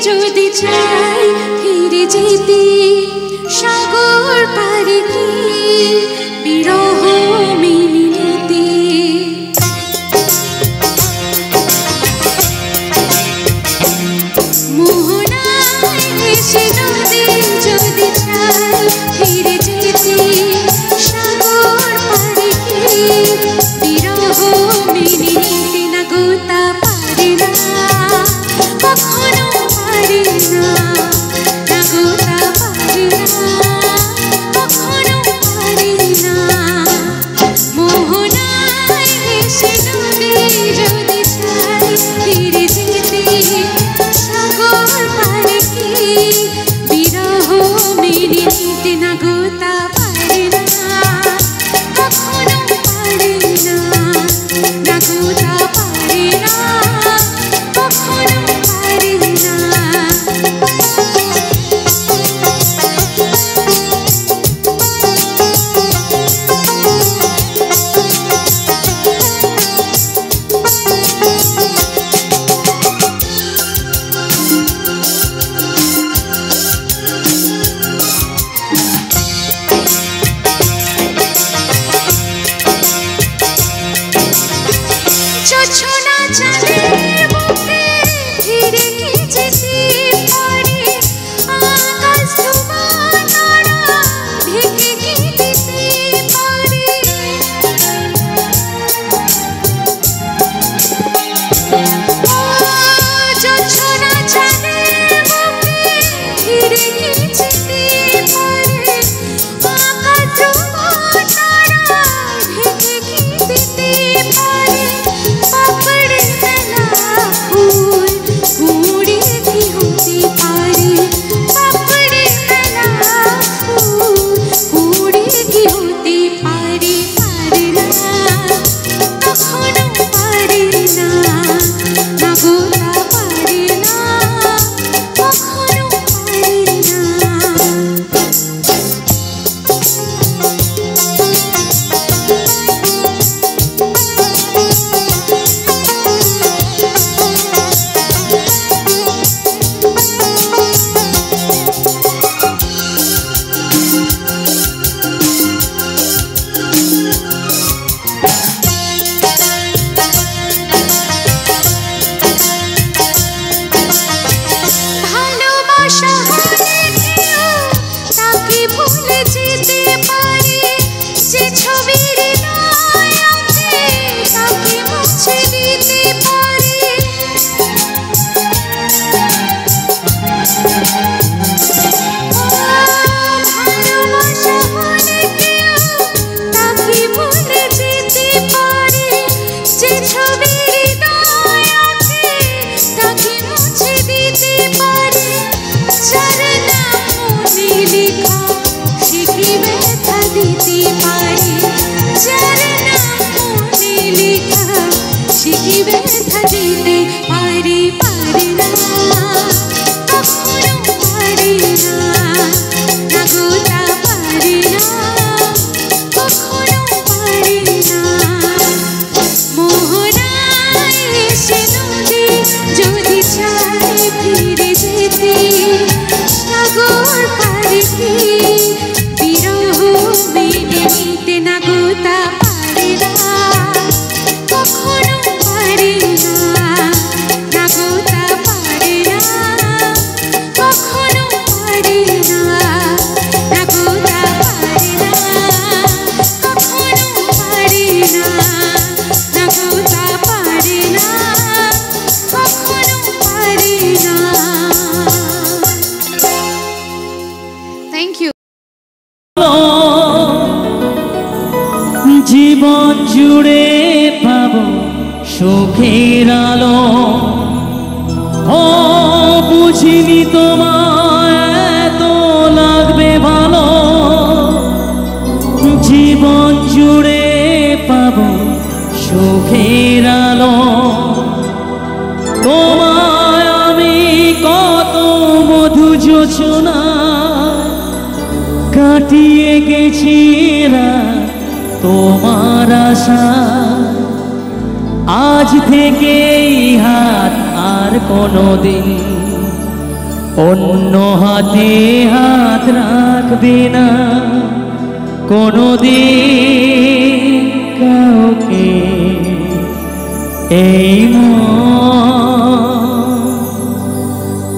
যদি চাই ফিরে যেতে সাগর পারে কি বিরহ মেনে নিতে মোহনায় ভেসে নদী যদি চাই ফিরে যেতে সাগর পারে কি বিরহ মেনে নিতে না গোতা পারে না কখনো পারে না না গোতা পারে না কখনো পারে না মোহনায় ভেসে নদী যদি চাই ফিরে যেতে সাগর পারে কি বিরহ মেনে নিতে না গোতা পারে না কখনো পারে না না গোতা পারে না কখনো পারে না জোছনা চাঁদের বুকে ফিরে কি যেতে পারে আকাশ ধোঁয়া তারা ঢেকে কি দিতে পারে জোছনা চাঁদের বুকে ফিরে কি যেতে পারে আকাশ ধোঁয়া তারা ঢেকে কি দিতে পারে পাপড়ে মেলা ফুল কুড়ে কি হতে পারে পাপড়ে মেলা ফুল কুড়ে কি হতে পারে পারে না কখনো পারে না না গোতা পারে না কখনো পারে না ভালোবাসা হলে কেউ তাকে ভুলে যেতে পারে যে ছবির হৃদয় আছে তাকে মুছে দিতে পারে ভালোবাসা হলে কেউ তাকে ভুলে যেতে পারে যে ছবির হৃদয় আছে তাকে মুছে দিতে পারে যার নাম মনে লেখা সে কি ব্যথা দিতে পারে যার নাম মনে লেখা সে কি ব্যথা দিতে পারে পারে না কখনো পারে না না গোতা পারে না কখনো পারে না মোহনায় এসে নদী যদি চাই ফিরে যেতে সাগর পারে কি বিরহ মেনে নিতে না গোতা পারে না কখনো পারে না না গোতা পারে না কখনো পারে না না গোতা পারে না কখনো পারে না না গোতা পারে না কখনো পারে না থ্যাংক ইউ জীবন জুড়ে পাবো সুখের আলো ও বুঝিনি তোমায় এত লাগবে ভালো জীবন জুড়ে পাবো সুখের আলো তোমায় আমি কত মধু যোছনা কাটিয়ে গেছি রাত তোমার আশা আজ থেকে হাত আর কোনোদিন অন্য হাতে হাত রাখবে না কোনোদিন কাউকে, এই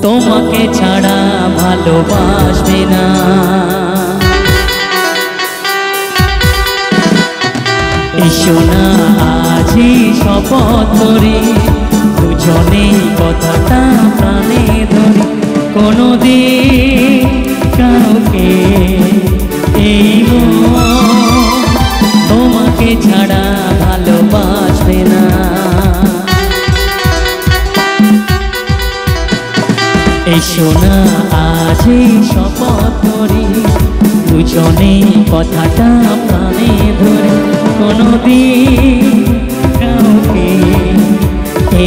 তোমাকে ছাড়া ভালোবাসবে না। এসো না আজি শপথ করি, দুজনেই কথাটা প্রাণে ধরি, কোনোদিন কাউকে এই তোমাকে ছাড়া ভালোবাসবে না। এসো না আজি শপথ করি, দুজনেই কথাটা প্রাণে ধরে, কোনোদিন কাউকে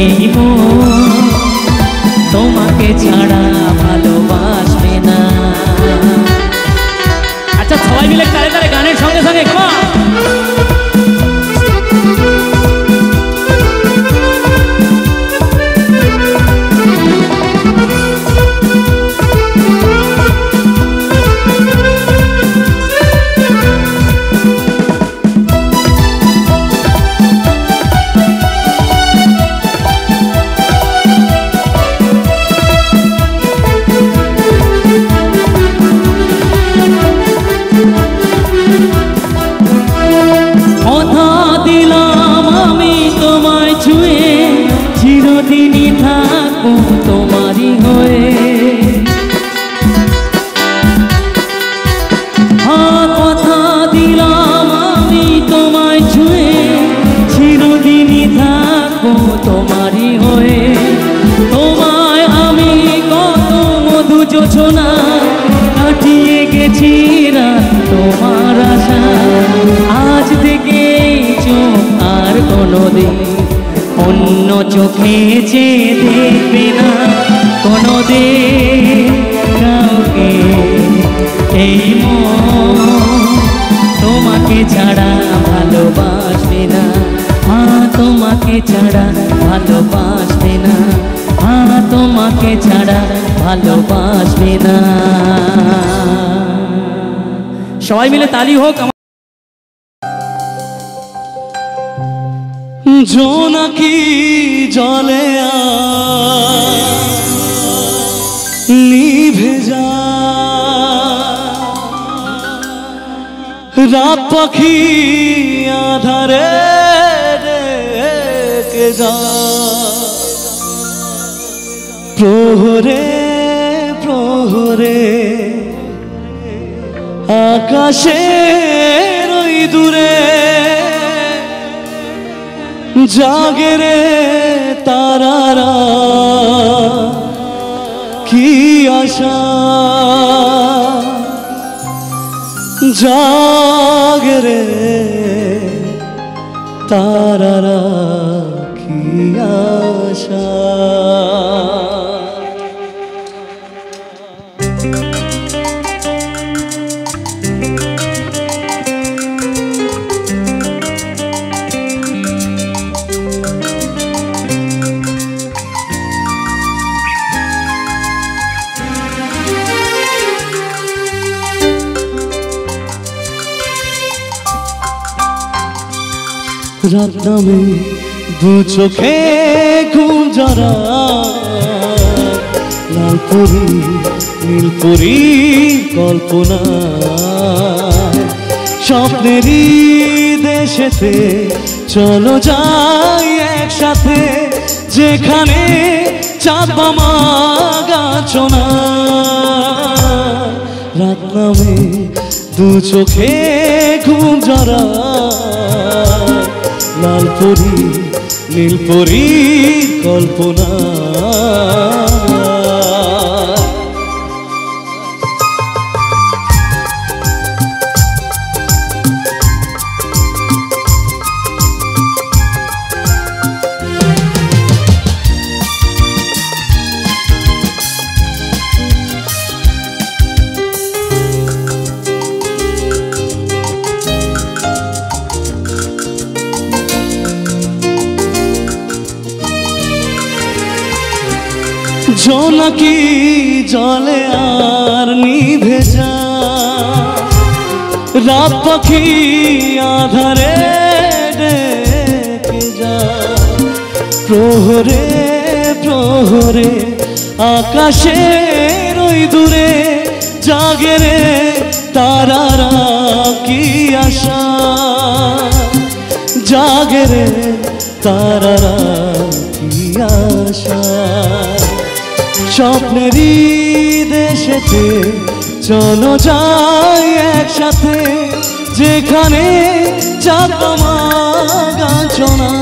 এই তোমাকে ছাড়া ভালোবাসবে না। আচ্ছা সবাই মিলে তারে তারে গানের সঙ্গে সঙ্গে কেমন চিরদিনই থাকবো তোমারই হয়ে, কথা দিলাম আমি তোমায় ছুঁয়ে, চিরদিনই থাকবো তোমারই হয়ে। তোমায় আমি কত মধু যোছনা কাটিয়ে গেছি রাত তোমার আশা, আজ থেকে চোখ আর কোনোদিন অন্য চোখে যে দেখবে না কোনোদিন কাউকে, এই তোমাকে ছাড়া ভালোবাসবে না, তোমাকে ছাড়া ভালোবাসবে না, তোমাকে ছাড়া ভালোবাসবে না। সবাই মিলে তালি হোক। জোনাকি জলে নিভে যা, রাত পাখি আধারে ডেকে যা, প্রহরে প্রহরে আকাশের ওই দূরে জাগে রে তারারা, কি আশা জাগে রে তারারা, কি আশা। রাত নামে দু চোখে ঘুম জরা, লাল পরি নীল পরি কল্পনা, স্বপ্নেরই দেশেতে চলো যাই একসাথে, যেখানে চাঁদ মামা গাছনা। রাত নামে দু চোখে ঘুম জরা, লাল পরি নীল পরি কল্পনা, জোনাকি জলে আর নিভে যায়, রাত পাখি আধারে ডেকে যায়। প্রহরে প্রহরে আকাশের ওই দূরে জাগে রে তারারা কি আশা, জাগে রে তারারা কি আশা। স্বপ্নেরই দেশেতে চলো যাই একসাথে, যেখানে চাঁদমা গাছনা।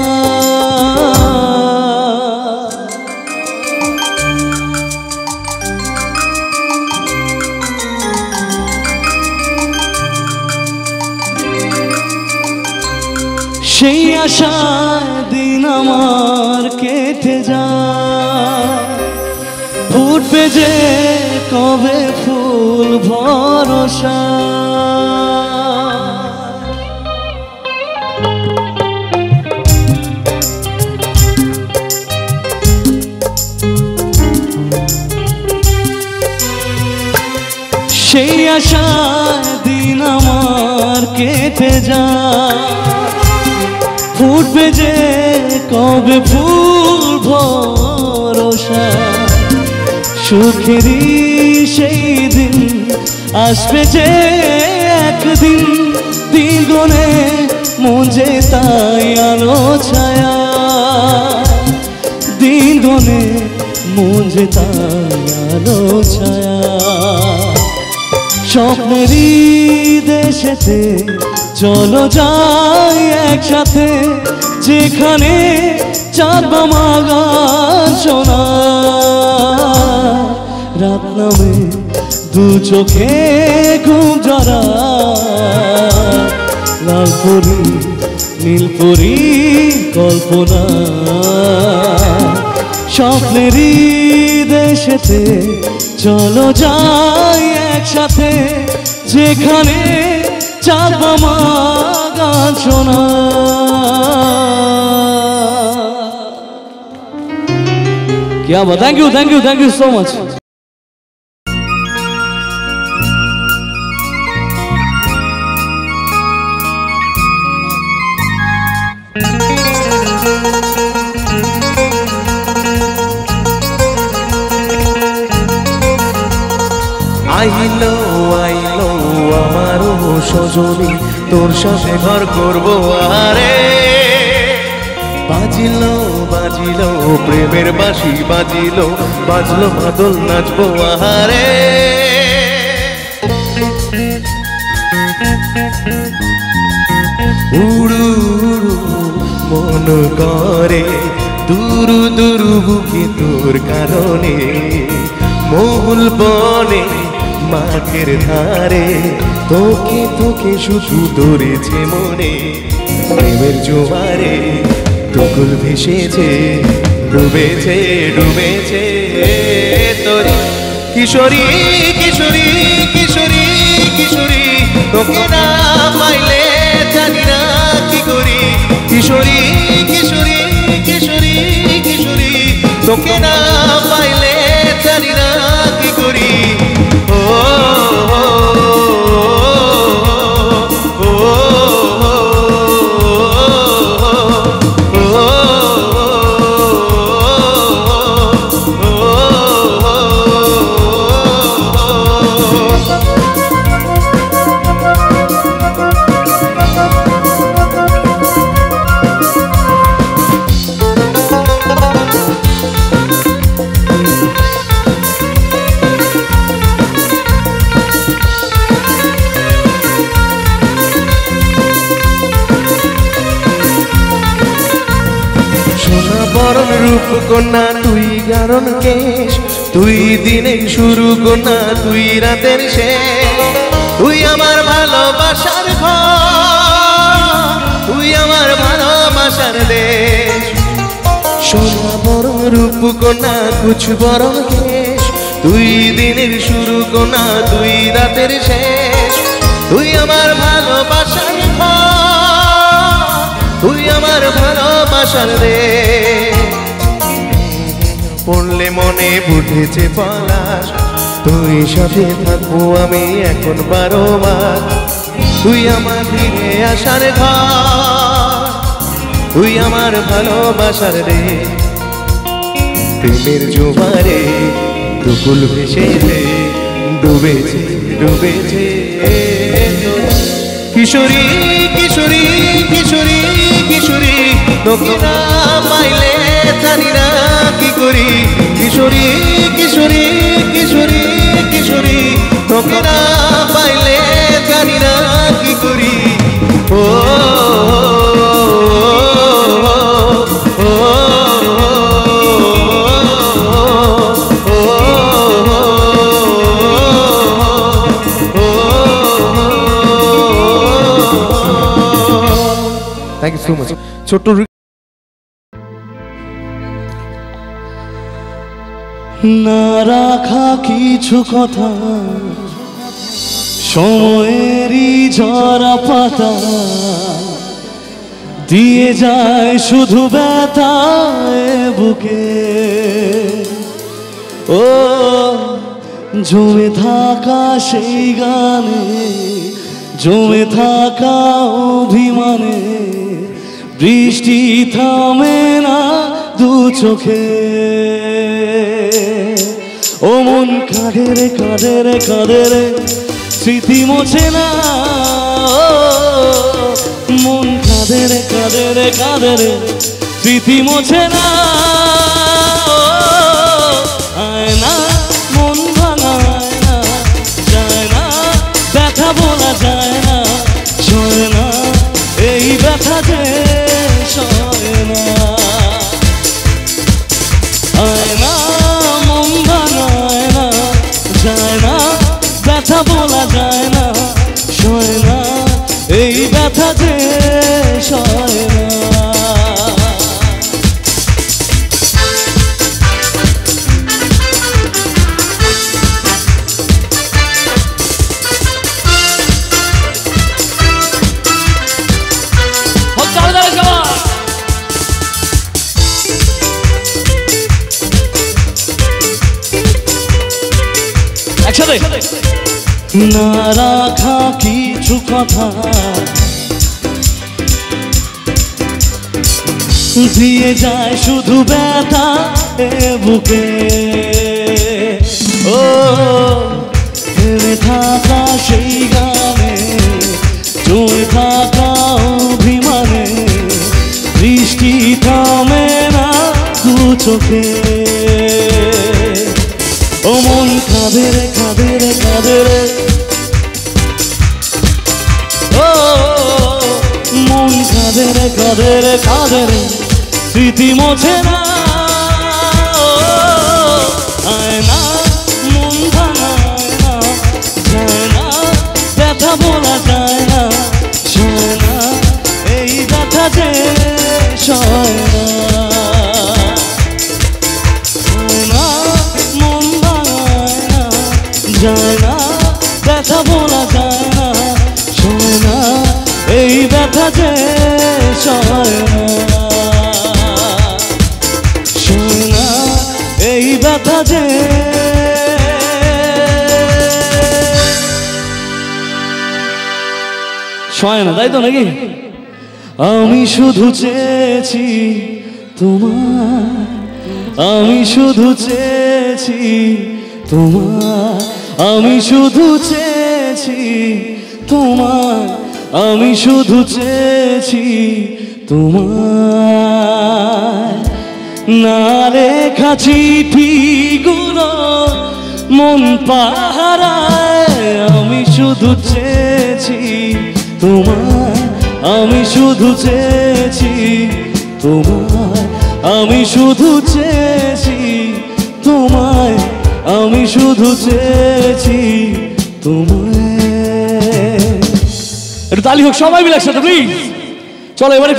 সেই আশায় দিন আমার কেটে যায়, ফুটবে যে কবে ফুল ভরসা। সেই আশায় দিন আমার কেটে যায়, ফুটবে যে কবে ফুল ভরসা। সুখেরই সেই দিন আসবে যে একদিন, দ্বিগুণে মুঞ্জে তাই আলো ছায়া, দ্বিগুণে মুঞ্জে তাই আলো ছায়া। স্বপ্নেরই দেশেতে চলো যাই একসাথে, যেখানে চাঁদমা গাছনা। রাত নামে দু চোখে ঘুম জরা, লাল পরি নীল পরি কল্পনা। স্বপ্নেরই দেশেতে চলো যাই একসাথে, যেখানে চাঁদমা গাছনা। क्या बात, थैंक यू सो मच। আইলো আইলো আমারও সজনী, তোর সাথে ঘর করবো আরে। বাজিলো বাজিলো প্রেমের বাঁশি বাজিলো, বাজলো মাদল নাচবো আহারে। উড়ু উড়ু মন করে দুরু দুরু বুকে তোর কারণে, মহুল বনে মাঠের ধারে তোকে তোকে শুধু ধরেছে মনে। প্রেমের জোয়ারে দুকুল ভেসেছে, ডুবেছে ডুবেছে তোরে। কিশোরী কিশোরী কিশোরী কিশোরী, তোকে না পাইলে জানি না কি করি। কিশোরী কিশোরী কিশোরী কিশোরী, তোকে না পাইলে জানি না কি করি। ও রূপকন্যা তুই গারণ কেশ, তুই দিনের শুরু কন্যা তুই রাতের শেষ। তুই আমার ভালোবাসার ঘর, তুই আমার ভালোবাসার দেশ। সোনা বরং রূপকন্যা কুছ বরং কেশ, তুই দিনের শুরু কন্যা তুই রাতের শেষ। তুই আমার ভালোবাসার ঘর, তুই আমার ভালোবাসার দেশ। পড়লে মনে উঠেছে পলাশ, তুই সাথে থাকবো আমি এখন 12 মাস। তুই আমার ফিরে আসার ঘর, তুই আমার ভালোবাসার রে। প্রেমের জোয়ারে দুকুল ভেসেছে, ডুবেছে ডুবেছে কিশোরী কিশোরী কিশোরী কিশোরী, তোকে না পাইলে জানি না কি করি। কিশোরী কিশোরী কিশোরী কিশোরী, তোকে না পাইলে জানি না কি করি। ও Thank you so much. ছোট্ট না রাখা কিছু কথা, সময়েরই ঝরা পাতা দিয়ে যায় শুধু ব্যথা এ বুকে। ও জমে থাকা সেই গানে, জমে থাকা অভিমানে, বৃষ্টি থামে না দু চোখে। ও মন কাঁদে রে কাঁদে রে কাঁদে রে, স্মৃতি মোছে না। মন কাঁদে রে কাঁদে রে কাঁদে রে, স্মৃতি মোছে না। আয় না মন ভাঙায় না, যায় না ব্যথা বলা যায় না, সয় না এই ব্যথা যে সয় না। আয় না মন ভাঙায় না, যায় না ব্যথা বলা যায় না, সয় না এই ব্যথা যে সয় না। না রাখা কিছু কথা দিয়ে যায় শুধু ব্যথা এ বুকে। ও থেমে থাকা সেই গানে, জমে থাকা অভিমানে, বৃষ্টি থামে না দু চোখে। ও মন কাঁদে রে কাঁদে রে কাঁদে রে, ও মন কাঁদে রে কাঁদে রে কাঁদে রে, স্মৃতি মোছে না। আয় না মন ভাঙায় না, যায় না ব্যথা বলা যায় না, সয় না এই ব্যথা যে সয় না। যায় না ব্যথা বলা যায় না, সয় না এই ব্যথা যে সয় না, সয় না এই ব্যথা যে। সয় না, তাই তো নাকি? আমি শুধু চেয়েছি তোমার, আমি শুধু চেয়েছি তোমার, আমি শুধু চেয়েছি তোমার, আমি শুধু চেয়েছি তোমার। না লেখা চিঠিগুলো মন পাহারায়, আমি শুধু চেয়েছি তোমার, আমি শুধু চেয়েছি তোমার, আমি শুধু চেয়েছি তোমায়, আমি শুধু চেয়েছি তোমায়। একটু তালি হোক সবাই মিলে একসাথে প্লিজ। চলো এবারে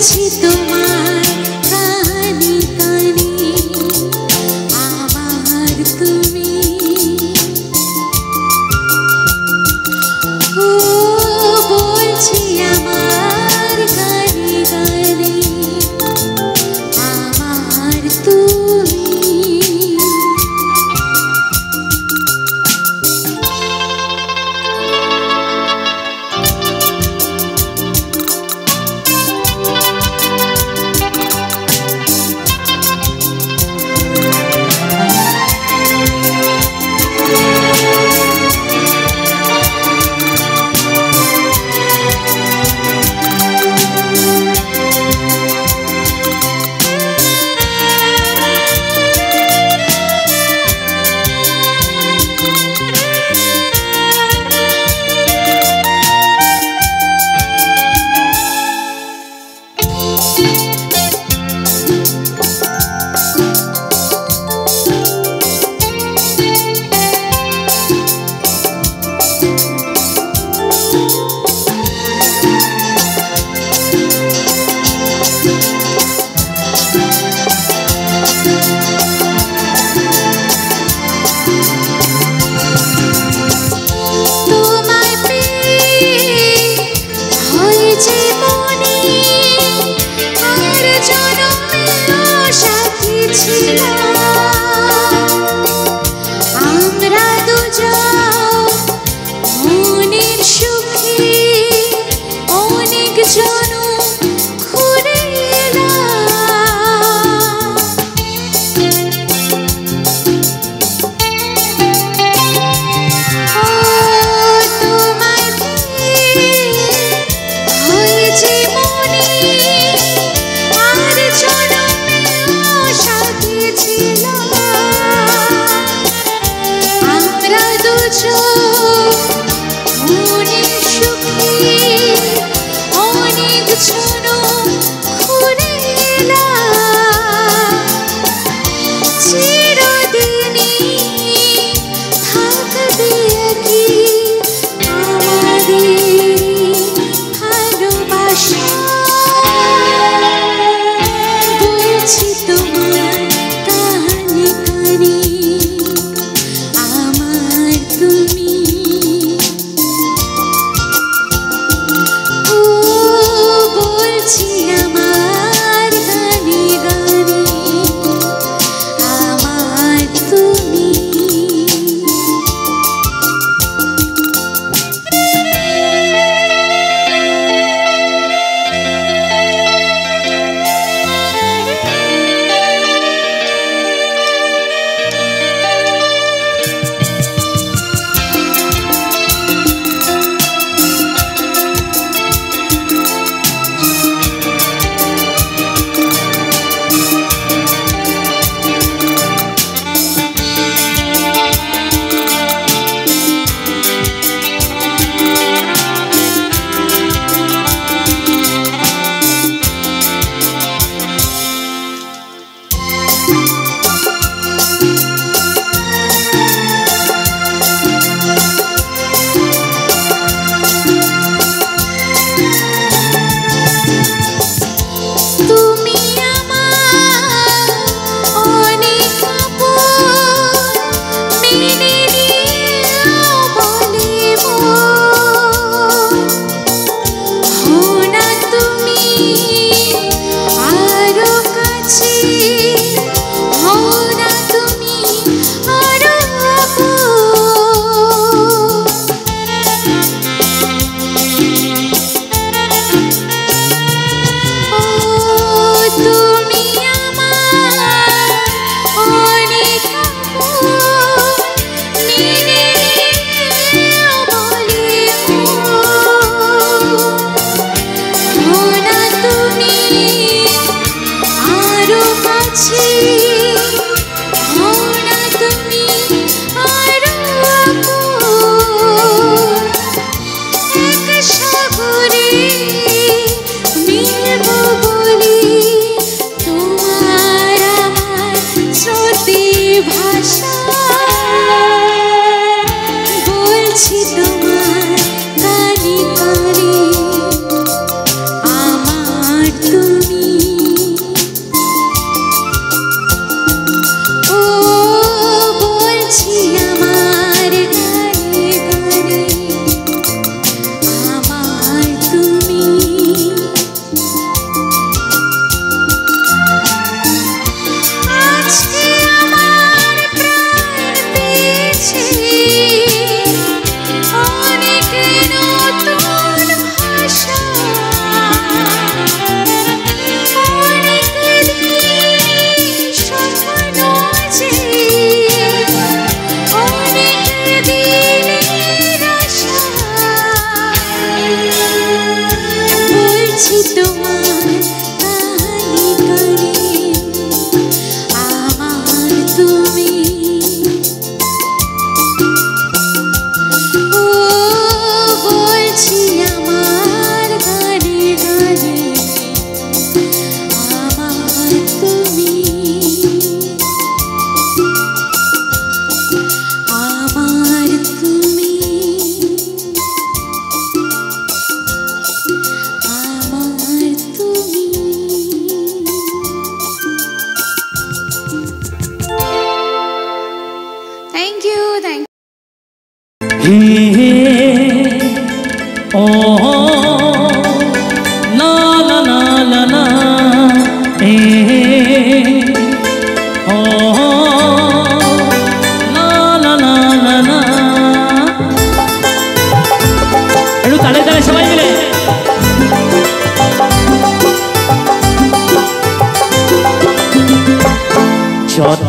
বলছি তোমার কানে কানে আমার তুমি, ও বলছি আমার কানে কানে আমার তুমি।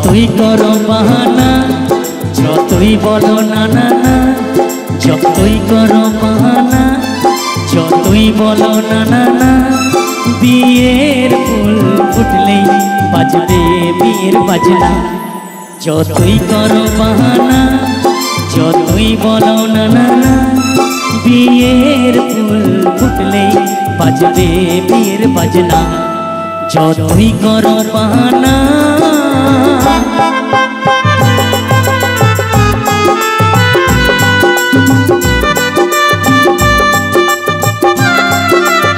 যতই করো বাহানা, যতই বলো না না না, যতই করো বাহানা, যতই বলো না না না, বিয়ের ফুল ফুটলেই বাজবে বিয়ের বাজনা। যতই করো বাহানা, যতই বলো না না না, বিয়ের ফুল ফুটলেই বাজবে বিয়ের বাজনা। যতই করো বাহানা।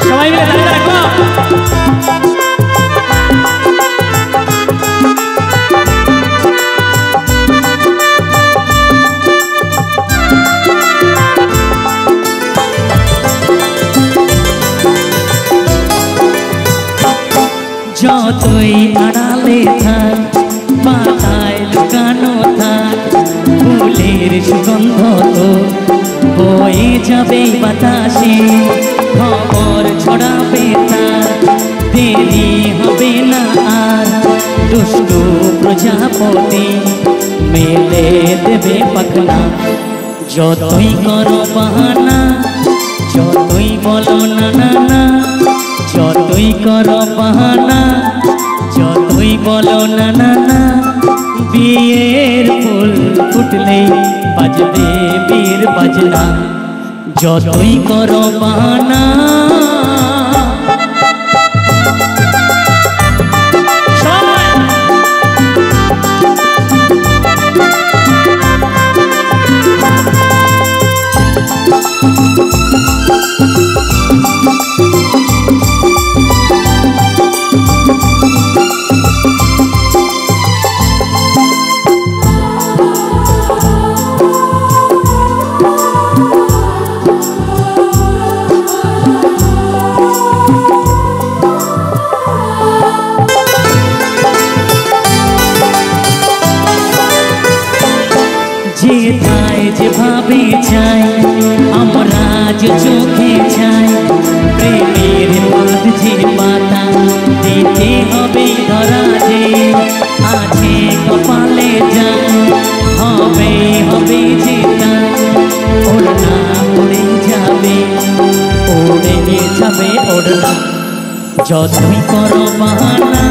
সবাই মিলে তালি রাখো। যতই আড়ালে থাক, মাথায় লুকানো থাক, ফুলের সুগন্ধ তো বয়ে যাবে বাতাসে, খবর ছড়াবে তার, দেরি হবে না আর, দুষ্টু প্রজাপতি মেলে দেবে পাখনা। যতই করো বাহানা, যতই বলো না না না, যতই করো বাহানা, যতই বলো না না না, বিয়ের ফুল ফুটলেই বাজবে বিয়ের বাজনা। যতই করো বাহানা। যেথায় যেভাবে চাই আমরা যে চোখে চাই, প্রেমের বাঁধ যে পাতা দিতে হবে ধরা যে, আছে কপালে যা হবে হবে যেটা, ওড়না উড়ে যাবে উড়ে যাবে ওড়না। যতই করো বাহানা,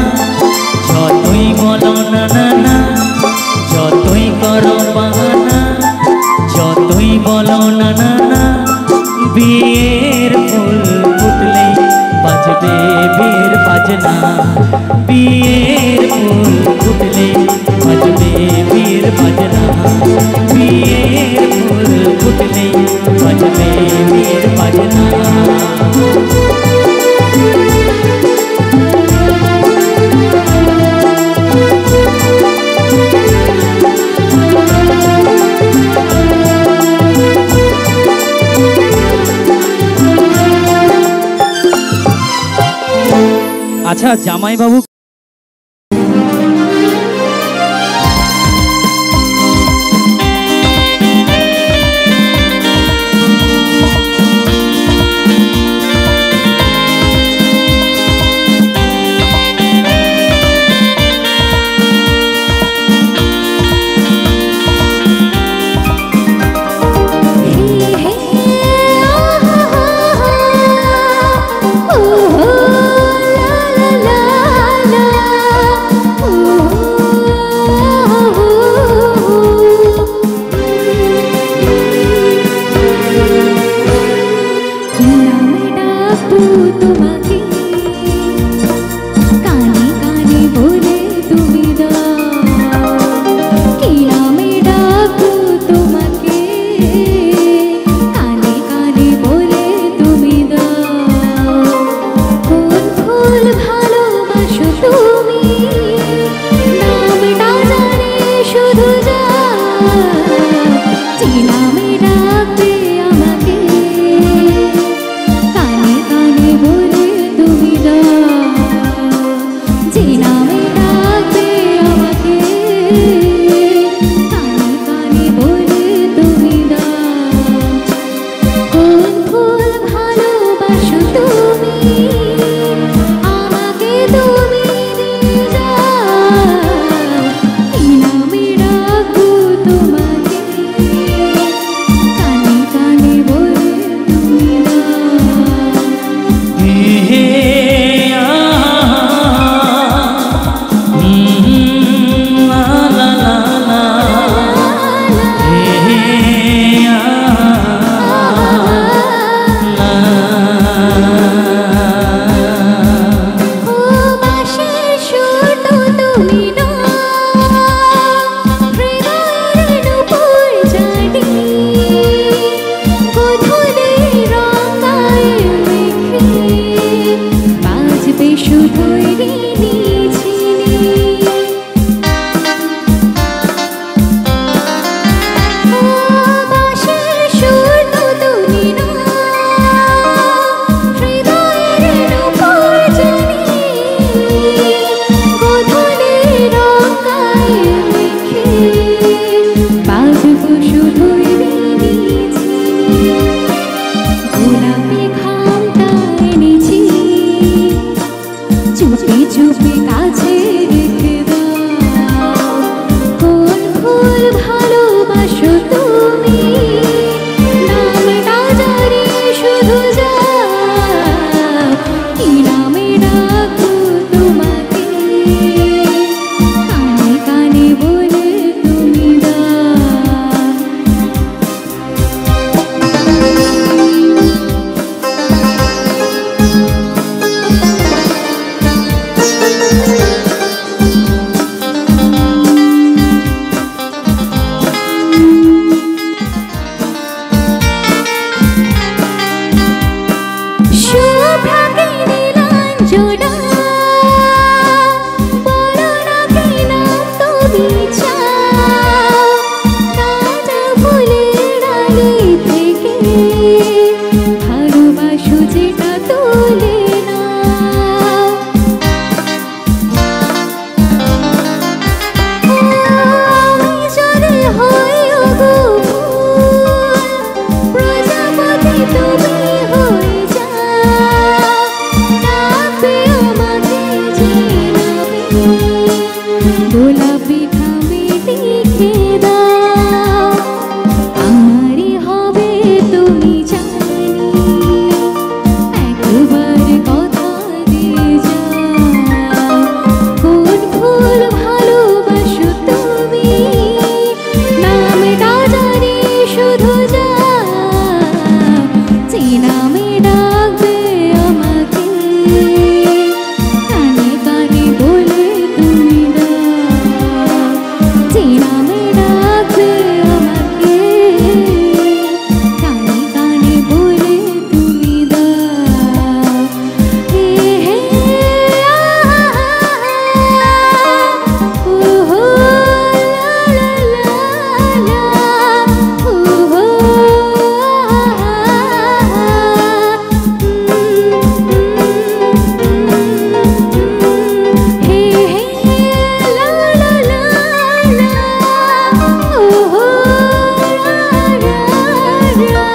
যতই বলো না না না, যতই করো বাহানা, যতই বলো না না না, বিয়ের ফুল ফুটলেই বাজবে বিয়ের বাজনা। বিয়ের ফুল ফুটলেই বাজবে বিয়ের বাজনা। বিয়ের ফুল ফুটলেই বাজবে বিয়ের বাজনা। আচ্ছা জামাই বাবু la la la শুধুই ঋণী বাঁশির সুর তো তুমি না, হৃদয়ের নূপুর জানি, গোধূলির রং গায়ে মেখে বাজবো শুধুই ঋণী গোলাপি ঘামটা এনেছি, চুপি চুপি কাছে রেখে দাও। কোন ফুল ভালোবাসো তুমি, নামটা জানি শুধু যাও, কি নামে ডাকো তোমাকে, কানে কানে বলে তুমি দাও। শুভ্রাকে নীলাঞ্জনা, বলো না কি নাম তুমি চাও, কাঁচ ফুলের ডালি থেকে ভালোবাসো যেটা তুলে নাও। আমি যদি হই ওগো ফুল, প্রজাপতি তুমি হয়ে যাও, ডাকবে আমাকে যে নামে, গোলাপি ঘামে লিখে দাও। আমারই হবে তুমি জানি, একবার কথা দিয়ে যাও। কোন ফুল ভালোবাসো তুমি, নামটা জানি শুধু যাও, যে নামে ডাকবে আমাকে, কানে কানে বলে তুমি দাও, যে নামে ডাকবে আমাকে, কানে কানে বলে তুমি দাও। হে হে ওহো লা লা লা, ওহো হে হে লা লা লা লা, ওহো লা লা লা।